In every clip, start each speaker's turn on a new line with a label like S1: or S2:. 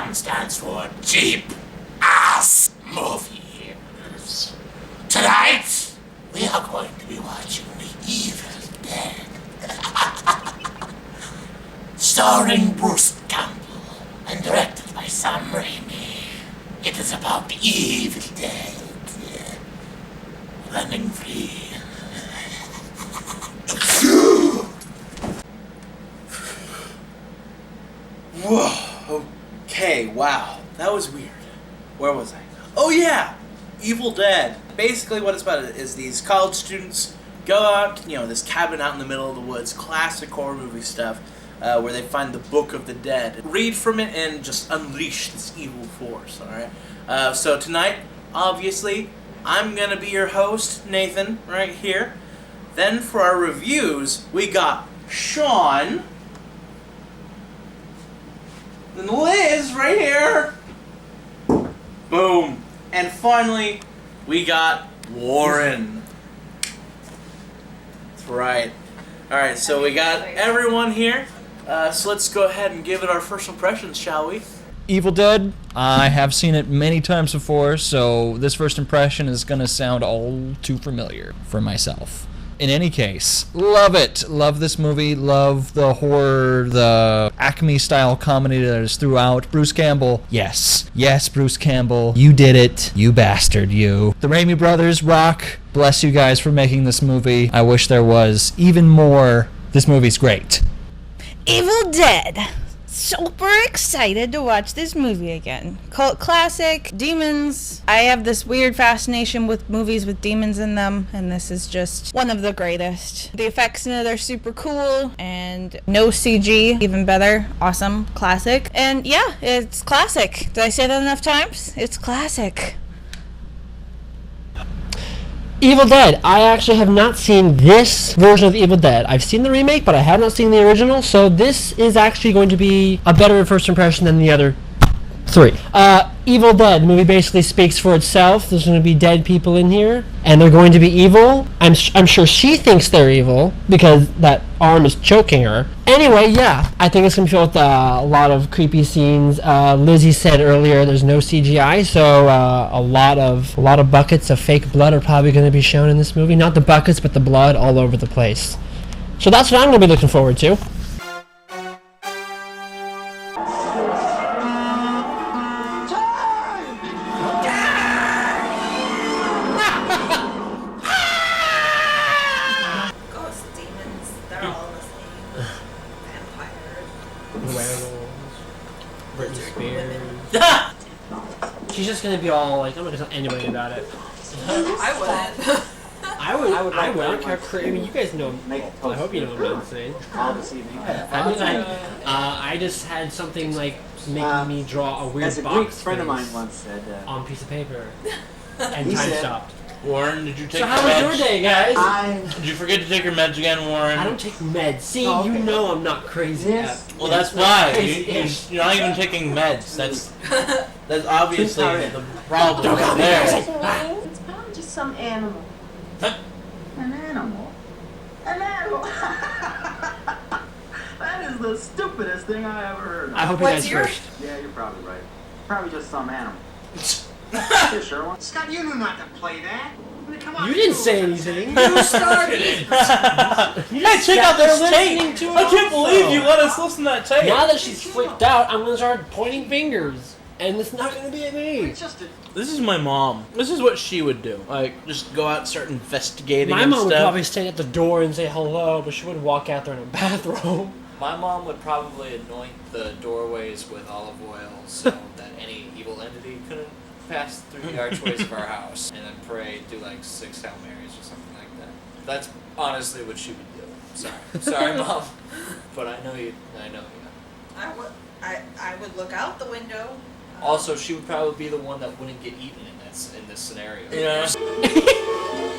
S1: CAM stands for Cheap Ass Movies. Tonight, we are going to be watching The Evil Dead. Starring Bruce Campbell and directed by Sam Rami. It is about the evil dead running free.
S2: Whoa, okay, wow, that was weird. Where was I? Oh yeah, Evil Dead. Basically what it's about is these college students go out, this cabin out in the middle of the woods, classic horror movie stuff, where they find the Book of the Dead. Read from it and just unleash this evil force, alright? So tonight, obviously, I'm gonna be your host, Nathan, right here. Then for our reviews, we got Sean. And Liz right here. Boom. And finally, we got Warren. That's right. Alright, so we got everyone here. So let's go ahead and give it our first impressions, shall we?
S3: Evil Dead, I have seen it many times before, so this first impression is going to sound all too familiar for myself. In any case, love it. Love this movie. Love the horror, the Acme-style comedy that is throughout. Bruce Campbell, yes. Yes, Bruce Campbell. You did it. You bastard, you. The Raimi brothers rock. Bless you guys for making this movie. I wish there was even more. This movie's great.
S4: Evil Dead. Super excited to watch this movie again. Cult classic, demons. I have this weird fascination with movies with demons in them, and this is just one of the greatest. The effects in it are super cool, and no CG, even better. Awesome, classic. And yeah, it's classic. Did I say that enough times? It's classic.
S5: Evil Dead. I actually have not seen this version of Evil Dead. I've seen the remake, but I have not seen the original, so this is actually going to be a better first impression than the other three. Evil Dead. The movie basically speaks for itself. There's going to be dead people in here, and they're going to be evil. I'm sure she thinks they're evil, because that arm is choking her. Anyway, yeah, I think it's going to be filled with a lot of creepy scenes. Lizzy said earlier there's no CGI, so a lot of buckets of fake blood are probably going to be shown in this movie. Not the buckets, but the blood all over the place. So that's what I'm going to be looking forward to. She's just gonna be all like, I'm not gonna tell anybody about it.
S6: I wouldn't.
S5: I would. I mean, you guys know. I hope you know what I'm saying. I just had something like making me draw a weird
S7: as a
S5: box.
S7: Greek friend of mine once said.
S5: On a piece of paper. And time stopped.
S2: Warren, did you take
S5: so
S2: your meds?
S5: So how was your day, guys?
S2: Did you forget to take your meds again, Warren?
S5: I don't take meds. See, you know I'm not crazy.
S7: Yes.
S2: Well, that's why. You're not even taking meds. That's obviously the problem right there.
S8: It's probably just some animal. An animal? An animal? That is the stupidest thing I ever heard of.
S5: I hope it's first.
S7: Yeah, you're probably right. Probably just some animal. Here, Sherlock. Scott, you knew not to play that. I mean, come on.
S5: You didn't say anything.
S2: You started it. Hey, check out this tape. I can't believe you let us listen to that tape.
S5: Now that she's flipped out, I'm gonna start pointing fingers, and it's not gonna be at me.
S2: This is my mom. This is what she would do. Like, just go out and start investigating.
S5: My
S2: and
S5: mom would
S2: stuff.
S5: probably stand at the door and say hello, but she wouldn't walk out there in a bathrobe.
S9: My mom would probably anoint the doorways with olive oil so that any evil entity couldn't pass through the archways of our house, and then pray, do like 6 Hail Marys or something like that. That's honestly what she would do. Sorry, Mom, but I know you.
S6: I would look out the window.
S9: Also, she would probably be the one that wouldn't get eaten in this scenario.
S2: Yeah.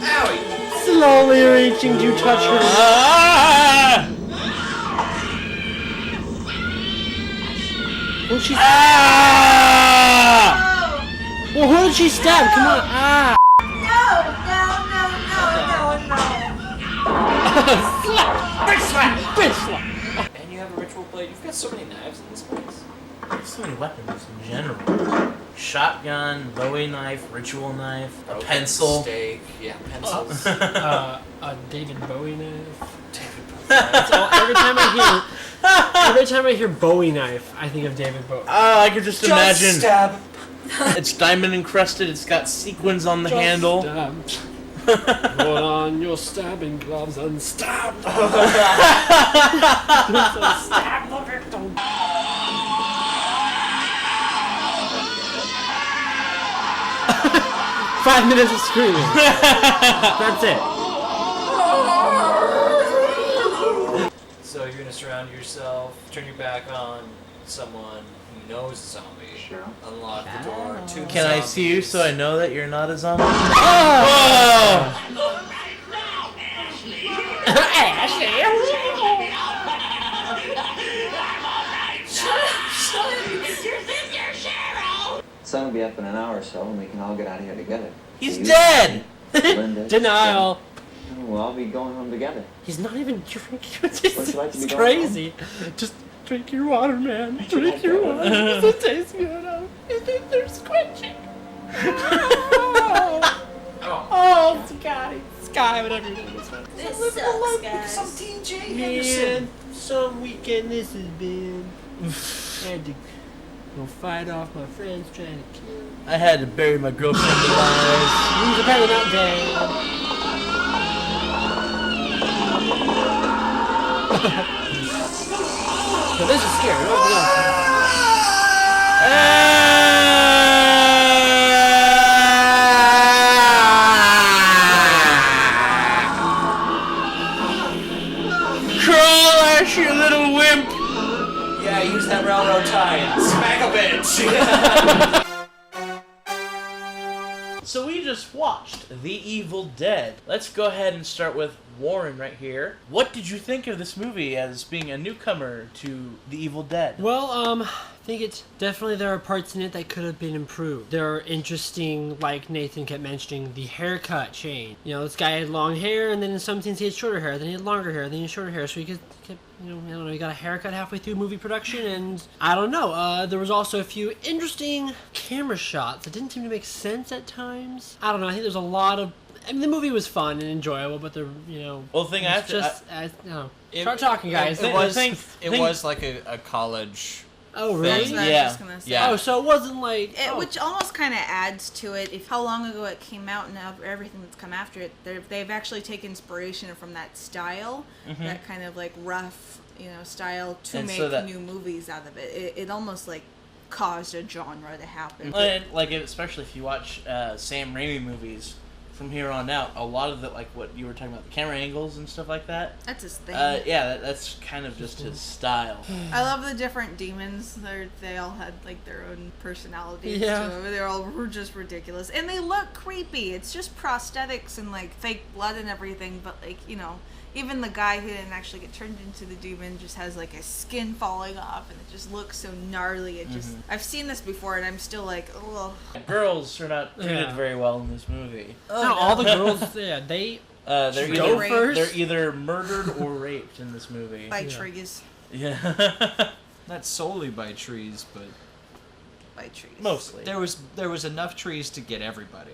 S9: Owie!
S5: Slowly reaching to touch her. Well, she's. Well, who did she stab? Come on.
S9: Slap! Big slap! Big slap! And you have a ritual blade. You've got so many knives in this place.
S2: So many weapons in general. Shotgun, Bowie knife, ritual knife, a pencil.
S9: Steak. Yeah, pencils.
S5: A David Bowie knife. So every time I hear Bowie knife, I think of David Bowie.
S2: Oh, I could just imagine.
S9: Stab.
S2: It's diamond encrusted. It's got sequins on the handle.
S5: Put on your stabbing gloves and stab. Stab the victim. 5 minutes of screaming. That's it.
S9: So you're gonna surround yourself, turn your back on someone who knows a zombie.
S7: Sure.
S9: Unlock the door to the
S2: Can I see you
S9: zombies.
S2: so I know that you're not a zombie?
S10: Sun will be up in an hour or so, and we can all get out of here together.
S2: He's
S10: You,
S2: dead!
S10: Linda,
S5: Denial.
S10: we'll all be going home together.
S5: He's not even drinking.
S10: Would you like to be
S5: It's
S10: going
S5: crazy. Just drink your water, man. Drink your water. Does it taste good? They're squishing. Oh, Sky, whatever your name is.
S6: This sucks, guys.
S9: Some TJ
S5: Man, some weekend this has been. Had to go fight off my friends trying to kill.
S2: I had to bury my girlfriend alive.
S5: He's apparently not dead. So this is scary. Open
S2: Crawl, Ash, you little wimp!
S9: Yeah, use that railroad tie and smack a bitch.
S2: So we just watched The Evil Dead. Let's go ahead and start with Warren right here. What did you think of this movie as being a newcomer to The Evil Dead?
S5: Well, I think it's definitely there are parts in it that could have been improved. There are interesting, like Nathan kept mentioning, the haircut change. You know, this guy had long hair, and then in some scenes he had shorter hair, then he had longer hair, then he had shorter hair, so he kept, you know, I don't know, he got a haircut halfway through movie production, and I don't know, there was also a few interesting camera shots that didn't seem to make sense at times. I don't know, I think there's a lot of, I mean, the movie was fun and enjoyable, but the, you know,
S2: Well, the thing I have
S5: it's
S2: to...
S5: just, start talking, guys.
S9: It
S2: think-
S9: was like a college.
S5: Oh,
S6: That's
S5: really?
S6: what I was
S2: Yeah.
S6: just gonna say.
S9: Yeah.
S5: Oh, so it wasn't like...
S6: Which almost kind of adds to it. If how long ago it came out and now everything that's come after it, they've actually taken inspiration from that style, that kind of like rough, you know, style to
S2: And
S6: make
S2: so that-
S6: new movies out of it. It almost like caused a genre to happen.
S2: And, like, especially if you watch Sam Rami movies from here on out, a lot of the, like what you were talking about, the camera angles and stuff like that.
S6: That's his thing.
S2: Yeah, that's kind of just his style.
S6: I love the different demons. They all had like their own personalities.
S5: Yeah.
S6: Too. They're all just ridiculous, and they look creepy. It's just prosthetics and like fake blood and everything. But like, you know, even the guy who didn't actually get turned into the demon just has like a skin falling off, and it just looks so gnarly. It just I've seen this before, and I'm still like, oh.
S2: Girls are not treated
S5: Yeah.
S2: very well in this movie.
S5: No, all the girls, yeah, they...
S2: They're
S5: Go
S2: either,
S5: first?
S2: they're either murdered or raped in this movie.
S6: By trees.
S2: Yeah.
S3: Not solely by trees, but
S6: By trees.
S2: Mostly.
S3: there was enough trees to get everybody,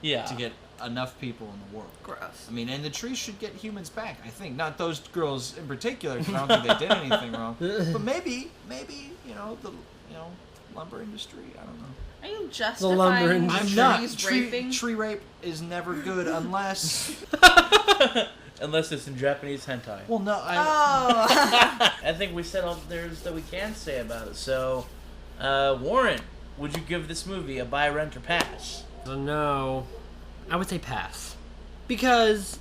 S2: Yeah.
S3: to get enough people in the world.
S6: Gross.
S3: I mean, and the trees should get humans back. I think not those girls in particular, because I don't think they did anything wrong. But maybe you know the lumber industry. I don't know.
S6: Are you
S5: lumber
S6: justifying
S5: industry.
S6: trees
S3: I'm not.
S6: raping?
S3: Tree rape is never good unless.
S2: Unless it's in Japanese hentai.
S3: Well, no.
S6: Oh.
S2: I think we said all there's that we can say about it. So, Warren, would you give this movie a buy, rent, or pass?
S5: Oh, no. I would say pass. Because...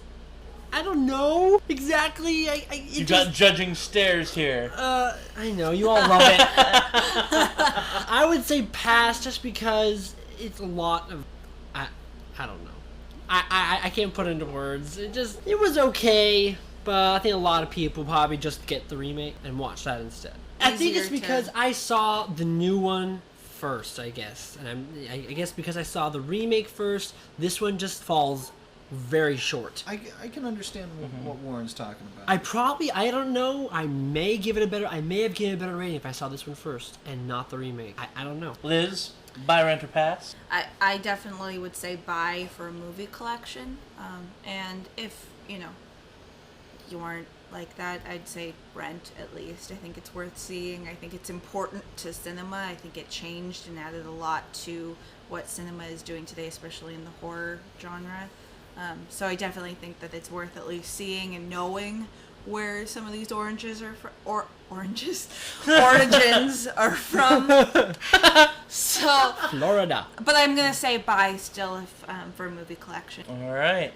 S5: I don't know exactly.
S2: You got judging stares here.
S5: I know, you all love it. I would say pass just because it's a lot of... I don't know. I can't put into words. It was okay, but I think a lot of people probably just get the remake and watch that instead. I think it's
S6: Easier
S5: because
S6: to-
S5: I saw the new one first, I guess. And I guess because I saw the remake first, this one just falls very short.
S3: I can understand what Warren's talking about.
S5: I don't know. I may have given it a better rating if I saw this one first and not the remake. I don't know.
S2: Liz, buy, rent, or pass?
S6: I definitely would say buy for a movie collection. And if, you aren't like that, I'd say rent at least. I think it's worth seeing. I think it's important to cinema. I think it changed and added a lot to what cinema is doing today, especially in the horror genre. So I definitely think that it's worth at least seeing and knowing where some of these origins are from. So
S2: Florida.
S6: But I'm gonna say buy still if for a movie collection.
S2: All right,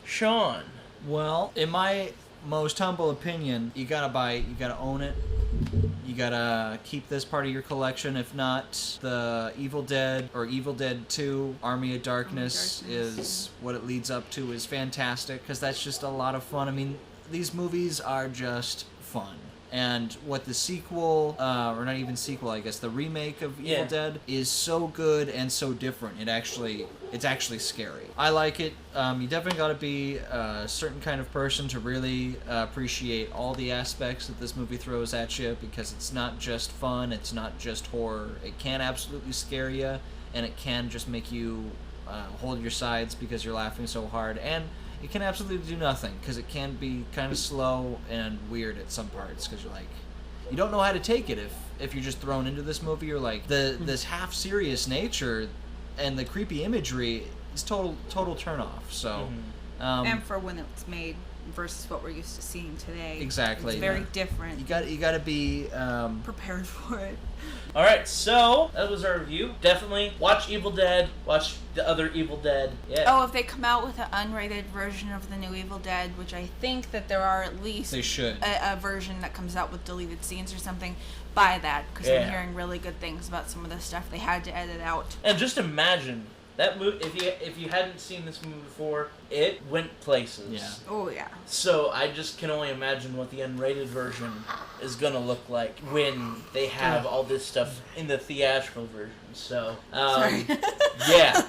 S2: Sean.
S3: Well, in my most humble opinion, you gotta buy it, you gotta own it, you gotta keep this part of your collection. If not, the Evil Dead or Evil Dead 2 Army of Darkness is what it leads up to is fantastic, because that's just a lot of fun. I mean, these movies are just fun. And what the sequel, or not even sequel, I guess, the remake of Evil Dead is so good and so different. It's actually scary. I like it. You definitely got to be a certain kind of person to really appreciate all the aspects that this movie throws at you, because it's not just fun, it's not just horror. It can absolutely scare you, and it can just make you hold your sides because you're laughing so hard. And it can absolutely do nothing, because it can be kind of slow and weird at some parts, because you're like, you don't know how to take it if you're just thrown into this movie. You're like, this half serious nature and the creepy imagery is total turn off. So
S6: And for when it was made versus what we're used to seeing today,
S3: exactly,
S6: it's very different.
S3: You got to be
S6: prepared for it.
S2: All right, so that was our review. Definitely watch Evil Dead. Watch the other Evil Dead. Yeah.
S6: Oh, if they come out with an unrated version of the new Evil Dead, which I think that there are at least
S3: they should
S6: a version that comes out with deleted scenes or something, buy that, because I'm hearing really good things about some of the stuff they had to edit out.
S2: And just imagine that movie. If you hadn't seen this movie before, it went places.
S3: Yeah.
S6: Oh yeah.
S2: So I just can only imagine what the unrated version is gonna look like when they have all this stuff in the theatrical version. So
S6: Sorry.
S2: Yeah.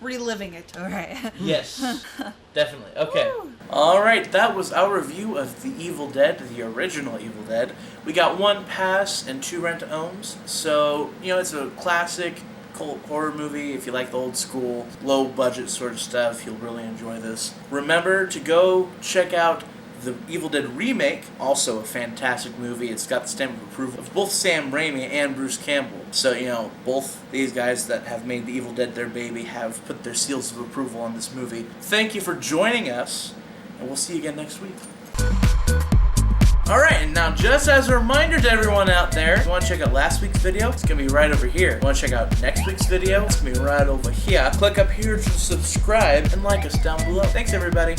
S6: Reliving it. All right.
S2: Yes. Definitely. Okay. All right. That was our review of the Evil Dead, the original Evil Dead. We got 1 pass and 2 rent-to-owns. So it's a classic cult horror movie. If you like the old school, low budget sort of stuff, you'll really enjoy this. Remember to go check out the Evil Dead remake, also a fantastic movie. It's got the stamp of approval of both Sam Rami and Bruce Campbell. So, both these guys that have made the Evil Dead their baby have put their seals of approval on this movie. Thank you for joining us, and we'll see you again next week. Alright, and now just as a reminder to everyone out there, if you want to check out last week's video, it's going to be right over here. If you want to check out next week's video, it's going to be right over here. Click up here to subscribe and like us down below. Thanks, everybody.